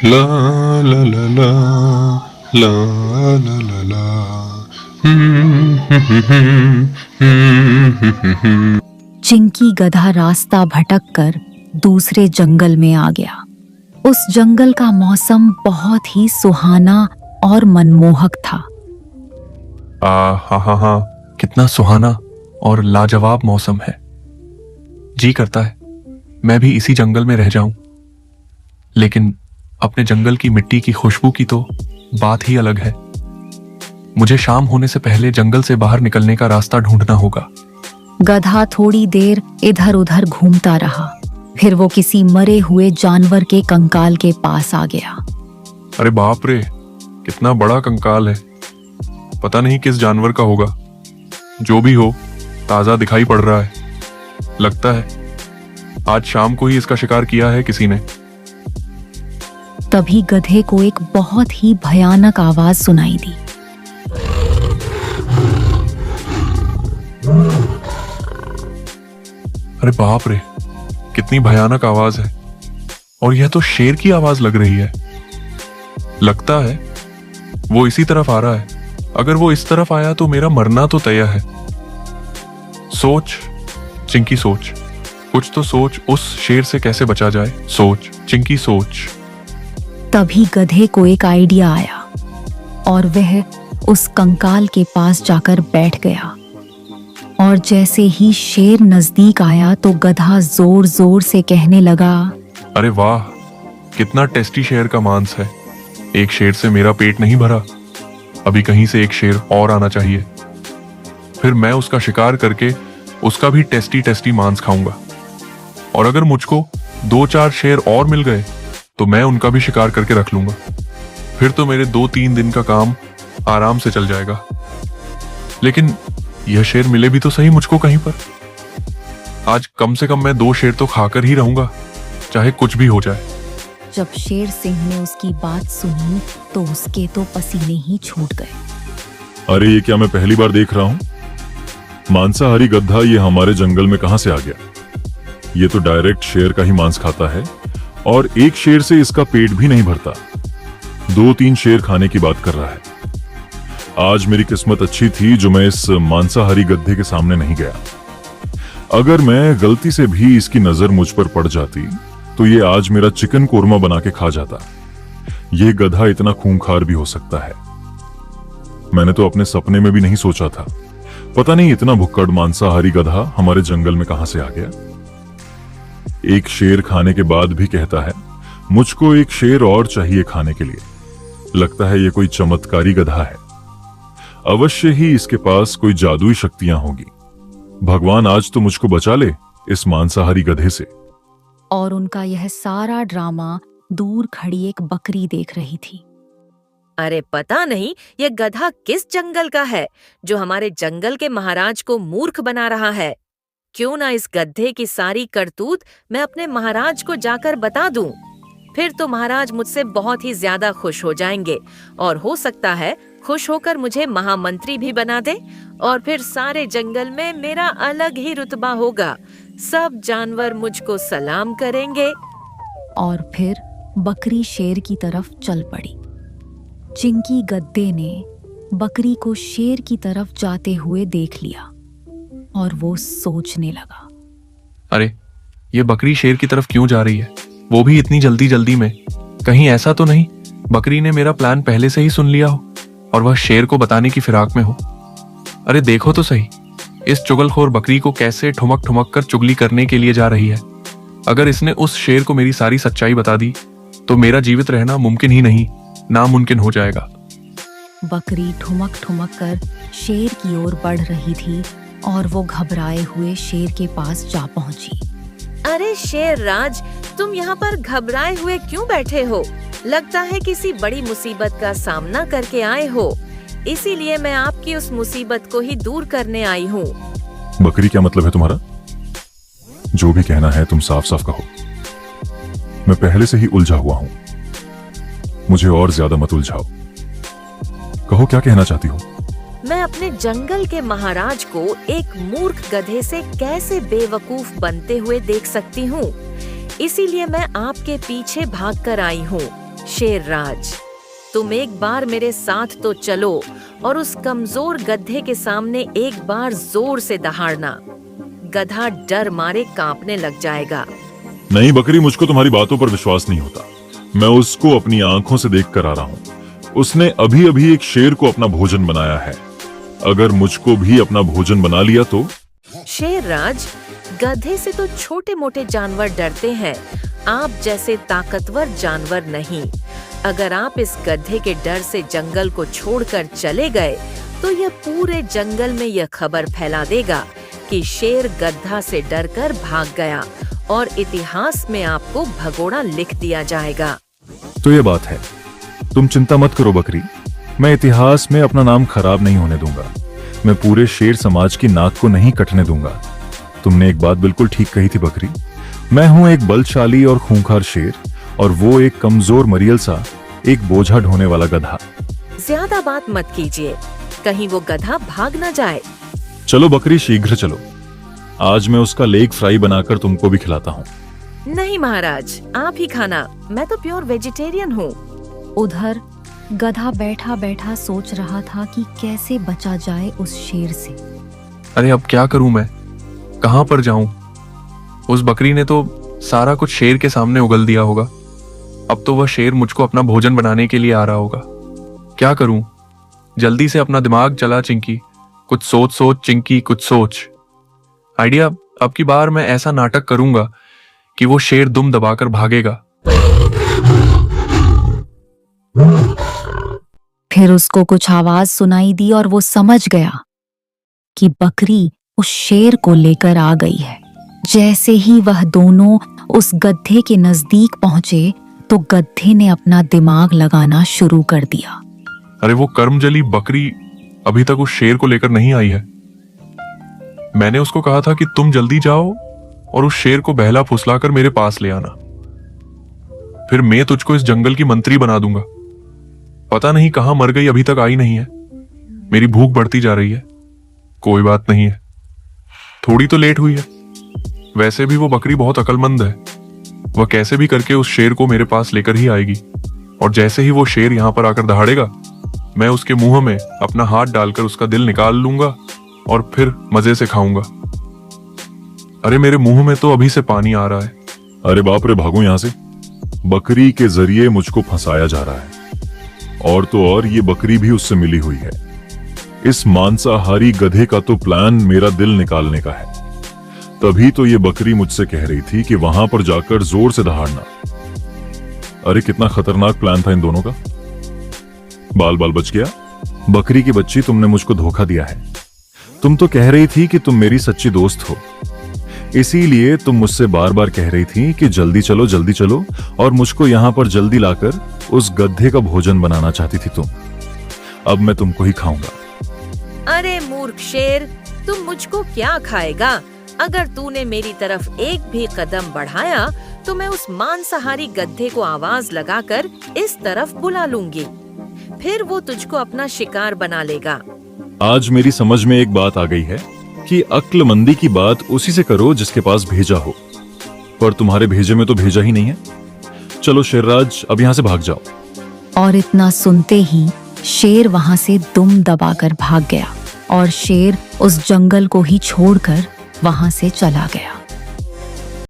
ला ला ला ला ला ला ला ला चिंकी गधा रास्ता भटक कर दूसरे जंगल में आ गया। उस जंगल का मौसम बहुत ही सुहाना और मनमोहक था। हाँ, कितना सुहाना और लाजवाब मौसम है। जी करता है मैं भी इसी जंगल में रह जाऊं, लेकिन अपने जंगल की मिट्टी की खुशबू की तो बात ही अलग है। मुझे शाम होने से पहले जंगल से बाहर निकलने का रास्ता ढूंढना होगा। गधा थोड़ी देर इधर उधर घूमता रहा, फिर वो किसी मरे हुए जानवर के कंकाल के पास आ गया। अरे बाप रे, कितना बड़ा कंकाल है। पता नहीं किस जानवर का होगा। जो भी हो, ताजा दिखाई पड़ रहा है। लगता है आज शाम को ही इसका शिकार किया है किसी ने। तभी गधे को एक बहुत ही भयानक आवाज सुनाई दी। अरे बाप रे, कितनी भयानक आवाज है। और यह तो शेर की आवाज लग रही है। लगता है वो इसी तरफ आ रहा है। अगर वो इस तरफ आया तो मेरा मरना तो तय है। सोच चिंकी, सोच, कुछ तो सोच। उस शेर से कैसे बचा जाए। सोच चिंकी, सोच। तभी गधे को एक आइडिया आया और वह उस कंकाल के पास जाकर बैठ गया। और जैसे ही शेर नजदीक आया तो गधा जोर जोर से कहने लगा, अरे वाह, कितना टेस्टी शेर का मांस है। एक शेर से मेरा पेट नहीं भरा। अभी कहीं से एक शेर और आना चाहिए, फिर मैं उसका शिकार करके उसका भी टेस्टी टेस्टी मांस खाऊंगा। और अगर मुझको 2-4 शेर और मिल गए तो मैं उनका भी शिकार करके रख लूंगा। फिर तो मेरे 2-3 दिन का काम आराम से चल जाएगा। लेकिन यह शेर मिले भी तो सही मुझको कहीं पर। आज कम से कम मैं 2 शेर तो खाकर ही रहूंगा, चाहे कुछ भी हो जाए। जब शेर सिंह ने उसकी बात सुनी तो उसके तो पसीने ही छूट गए। अरे ये क्या मैं पहली बार देख रहा हूँ। मांसाहारी गधा ये हमारे जंगल में कहां से आ गया। ये तो डायरेक्ट शेर का ही मांस खाता है और एक शेर से इसका पेट भी नहीं भरता। 2-3 शेर खाने की बात कर रहा है। आज मेरी किस्मत अच्छी थी जो मैं इस मांसाहारी गधे के सामने नहीं गया। अगर मैं गलती से भी इसकी नजर मुझ पर पड़ जाती तो ये आज मेरा चिकन कोरमा बना के खा जाता। ये गधा इतना खूंखार भी हो सकता है, मैंने तो अपने सपने में भी नहीं सोचा था। पता नहीं इतना भुक्कड़ मांसाहारी गधा हमारे जंगल में कहां से आ गया। एक शेर खाने के बाद भी कहता है मुझको एक शेर और चाहिए खाने के लिए। लगता है ये कोई चमत्कारी गधा है। अवश्य ही इसके पास कोई जादुई शक्तियां होगी। भगवान आज तो मुझको बचा ले इस मांसाहारी गधे से। और उनका यह सारा ड्रामा दूर खड़ी एक बकरी देख रही थी। अरे पता नहीं ये गधा किस जंगल का है जो हमारे जंगल के महाराज को मूर्ख बना रहा है। क्यों ना इस गधे की सारी करतूत मैं अपने महाराज को जाकर बता दूं। फिर तो महाराज मुझसे बहुत ही ज्यादा खुश हो जाएंगे और हो सकता है खुश होकर मुझे महामंत्री भी बना दे। और फिर सारे जंगल में मेरा अलग ही रुतबा होगा। सब जानवर मुझको सलाम करेंगे। और फिर बकरी शेर की तरफ चल पड़ी। चिंकी गद्दे ने बकरी को शेर की तरफ जाते हुए देख लिया और वो सोचने लगा, अरे ये बकरी शेर की तरफ क्यों जा रही है, वो भी इतनी जल्दी जल्दी में। कहीं ऐसा तो नहीं बकरी ने मेरा प्लान पहले से ही सुन लिया हो और वह शेर को बताने की फिराक में हो। अरे देखो तो सही, इस चुगलखोर बकरी को कैसे ठुमक ठुमक कर चुगली करने के लिए जा रही है। अगर इसने उस शेर को मेरी सारी सच्चाई बता दी तो मेरा जीवित रहना मुमकिन ही नहीं, नामुमकिन हो जाएगा। बकरी ठुमक ठुमक कर शेर की ओर बढ़ रही थी और वो घबराए हुए शेर के पास जा पहुंची। अरे शेर राज, तुम यहाँ पर घबराए हुए क्यों बैठे हो। लगता है किसी बड़ी मुसीबत का सामना करके आए हो, इसीलिए मैं आपकी उस मुसीबत को ही दूर करने आई हूँ। बकरी क्या मतलब है तुम्हारा। जो भी कहना है तुम साफ साफ कहो। मैं पहले से ही उलझा हुआ हूं, मुझे और ज्यादा मत उलझाओ। कहो क्या कहना चाहती हो। मैं अपने जंगल के महाराज को एक मूर्ख गधे से कैसे बेवकूफ बनते हुए देख सकती हूँ। इसीलिए मैं आपके पीछे भाग कर आई हूँ। शेरराज, तुम एक बार मेरे साथ तो चलो और उस कमजोर गधे के सामने एक बार जोर से दहाड़ना। गधा डर मारे कांपने लग जाएगा। नहीं बकरी, मुझको तुम्हारी बातों पर विश्वास नहीं होता। मैं उसको अपनी आंखों से देख कर आ रहा हूँ। उसने अभी अभी एक शेर को अपना भोजन बनाया है। अगर मुझको भी अपना भोजन बना लिया तो? शेरराज, गधे से तो छोटे मोटे जानवर डरते हैं, आप जैसे ताकतवर जानवर नहीं। अगर आप इस गधे के डर से जंगल को छोड़कर चले गए तो यह पूरे जंगल में यह खबर फैला देगा कि शेर गधा से डरकर भाग गया और इतिहास में आपको भगोड़ा लिख दिया जाएगा। तो ये बात है। तुम चिंता मत करो बकरी, मैं इतिहास में अपना नाम खराब नहीं होने दूंगा। मैं पूरे शेर समाज की नाक को नहीं कटने दूंगा। तुमने एक बात बिल्कुल ठीक कही थी बकरी। मैं हूं एक बलशाली और खूंखार शेर और वो एक कमजोर मरियल सा, एक बोझा ढोने वाला गधा। ज्यादा बात मत कीजिए, कहीं वो गधा भाग न जाए। चलो बकरी, शीघ्र चलो। आज मैं उसका लेग फ्राई बनाकर तुमको भी खिलाता हूँ। नहीं महाराज, आप ही खाना, मैं तो प्योर वेजिटेरियन हूँ। उधर गधा बैठा बैठा सोच रहा था कि कैसे बचा जाए उस शेर से। अरे अब क्या करूं मैं, कहां पर जाऊं? उस बकरी ने तो सारा कुछ शेर के सामने उगल दिया होगा। अब तो वह शेर मुझको अपना भोजन बनाने के लिए आ रहा होगा। क्या करूं? जल्दी से अपना दिमाग चला चिंकी। कुछ सोच सोच चिंकी, कुछ सोच। आइडिया, अब की बार मैं ऐसा नाटक करूंगा कि वो शेर दुम दबाकर भागेगा। फिर उसको कुछ आवाज सुनाई दी और वो समझ गया कि बकरी उस शेर को लेकर आ गई है। जैसे ही वह दोनों उस गधे के नजदीक पहुंचे तो गधे ने अपना दिमाग लगाना शुरू कर दिया। अरे वो कर्मजली बकरी अभी तक उस शेर को लेकर नहीं आई है। मैंने उसको कहा था कि तुम जल्दी जाओ और उस शेर को बहला फुसलाकर मेरे पास ले आना, फिर मैं तुझको इस जंगल की मंत्री बना दूंगा। पता नहीं कहां मर गई, अभी तक आई नहीं है। मेरी भूख बढ़ती जा रही है। कोई बात नहीं है, थोड़ी तो लेट हुई है। वैसे भी वो बकरी बहुत अक्लमंद है। वह कैसे भी करके उस शेर को मेरे पास लेकर ही आएगी और जैसे ही वो शेर यहां पर आकर दहाड़ेगा, मैं उसके मुंह में अपना हाथ डालकर उसका दिल निकाल लूंगा और फिर मजे से खाऊंगा। अरे मेरे मुंह में तो अभी से पानी आ रहा है। अरे बाप रे, भागो यहां से। बकरी के जरिए मुझको फंसाया जा रहा है। और तो और ये बकरी भी उससे मिली हुई है। इस मांसाहारी गधे का तो प्लान मेरा दिल निकालने का है। तभी तो ये बकरी मुझसे कह रही थी कि वहां पर जाकर जोर से दहाड़ना। अरे कितना खतरनाक प्लान था इन दोनों का। बाल बाल बच गया। बकरी की बच्ची, तुमने मुझको धोखा दिया है। तुम तो कह रही थी कि तुम मेरी सच्ची दोस्त हो, इसीलिए तुम मुझसे बार बार कह रही थी कि जल्दी चलो और मुझको यहां पर जल्दी लाकर उस गधे का भोजन बनाना चाहती थी तुम। अब मैं तुमको ही खाऊंगा। अरे मूर्ख शेर, तुम मुझको क्या खाएगा? अगर तूने मेरी तरफ एक भी कदम बढ़ाया तो मैं उस मांसाहारी गधे को आवाज लगाकर इस तरफ बुला लूंगी, फिर वो तुझको अपना शिकार बना लेगा। आज मेरी समझ में एक बात आ गई है कि अक्लमंदी की बात उसी से करो जिसके पास भेजा हो, पर तुम्हारे भेजे में तो भेजा ही नहीं है। चलो शेरराज, अब यहां से भाग जाओ। और इतना सुनते ही शेर वहां से दुम दबाकर भाग गया और शेर उस जंगल को ही छोड़कर वहां से चला गया।